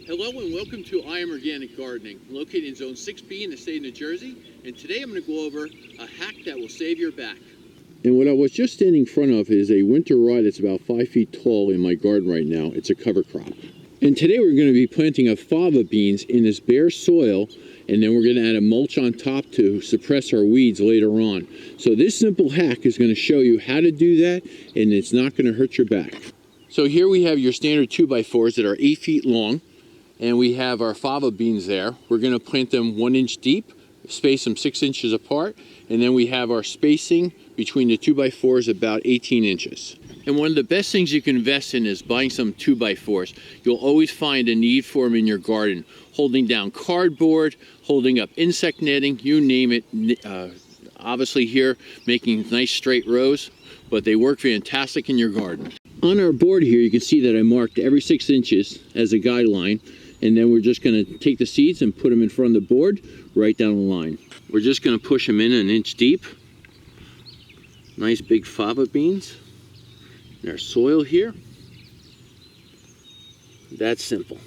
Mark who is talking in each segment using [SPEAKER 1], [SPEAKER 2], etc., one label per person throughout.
[SPEAKER 1] Hello and welcome to I Am Organic Gardening, located in Zone 6B in the state of New Jersey. And today I'm going to go over a hack that will save your back. And what I was just standing in front of is a winter rye that's about 5 feet tall in my garden right now. It's a cover crop. And today we're going to be planting a fava beans in this bare soil, and then we're going to add a mulch on top to suppress our weeds later on. So this simple hack is going to show you how to do that, and it's not going to hurt your back. So here we have your standard 2x4s that are 8 feet long. And we have our fava beans there. We're going to plant them 1 inch deep, space them 6 inches apart, and then we have our spacing between the 2x4s about 18 inches. And one of the best things you can invest in is buying some 2x4s. You'll always find a need for them in your garden, holding down cardboard, holding up insect netting, you name it. Obviously here, making nice straight rows, but they work fantastic in your garden. On our board here, you can see that I marked every 6 inches as a guideline. And then we're just going to take the seeds and put them in front of the board, right down the line. We're just going to push them in 1 inch deep. Nice big fava beans. There's soil here. That's simple.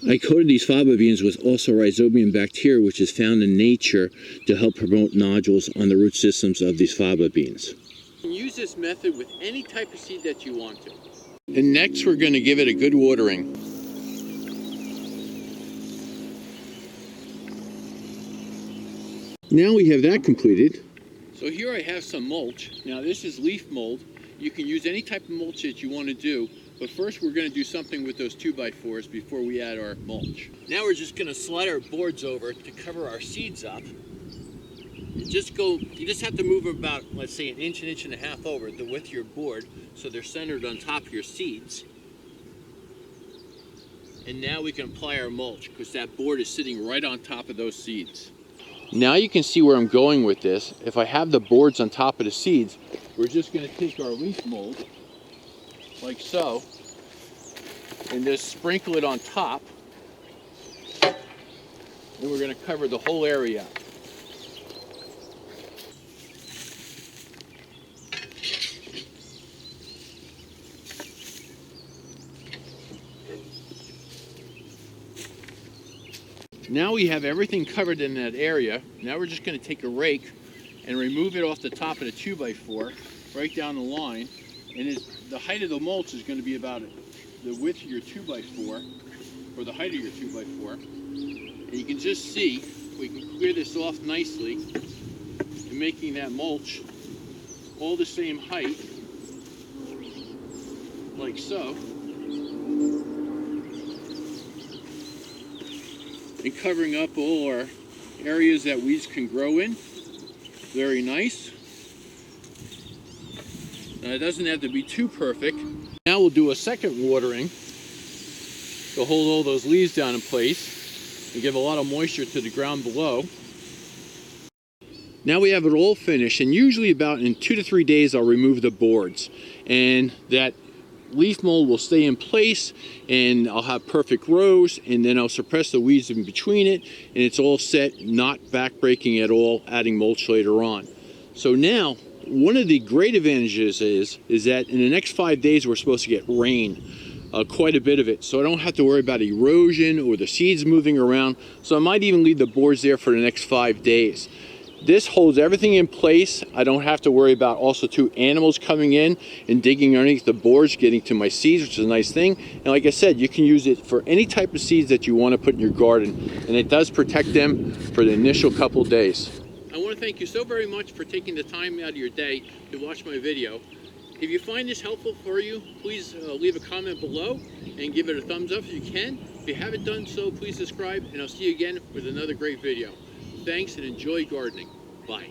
[SPEAKER 1] I coated these fava beans with also rhizobium bacteria, which is found in nature to help promote nodules on the root systems of these fava beans. You can use this method with any type of seed that you want to. And next we're going to give it a good watering. Now we have that completed. So here I have some mulch. Now this is leaf mold. You can use any type of mulch that you want to do, but first we're going to do something with those 2x4s before we add our mulch. Now we're just going to slide our boards over to cover our seeds up. You just have to move them about, let's say, 1 inch, 1.5 inches over the width of your board so they're centered on top of your seeds. And now we can apply our mulch because that board is sitting right on top of those seeds. Now you can see where I'm going with this. If I have the boards on top of the seeds, we're just going to take our leaf mold, like so, and just sprinkle it on top. And we're going to cover the whole area. Now we have everything covered in that area. Now we're just going to take a rake and remove it off the top of the 2x4, right down the line. And the height of the mulch is going to be about the width of your 2x4, or the height of your 2x4. And you can just see, we can clear this off nicely, and making that mulch all the same height, like so. And covering up all our areas that weeds can grow in. Very nice. Now it doesn't have to be too perfect. Now we'll do a second watering to hold all those leaves down in place and give a lot of moisture to the ground below. Now we have it all finished, and usually about in 2 to 3 days I'll remove the boards, and that leaf mold will stay in place, and I'll have perfect rows, and then I'll suppress the weeds in between it, and it's all set, not backbreaking at all, adding mulch later on. So now, one of the great advantages is that in the next 5 days we're supposed to get rain, quite a bit of it, so I don't have to worry about erosion or the seeds moving around, so I might even leave the boards there for the next 5 days. This holds everything in place. I don't have to worry about also animals coming in and digging underneath the boards, getting to my seeds, which is a nice thing. And like I said, you can use it for any type of seeds that you want to put in your garden, and it does protect them for the initial couple days. I want to thank you so very much for taking the time out of your day to watch my video. If you find this helpful for you, please leave a comment below and give it a thumbs up if you can. If you haven't done so, please subscribe, and I'll see you again with another great video. Thanks and enjoy gardening. Bye.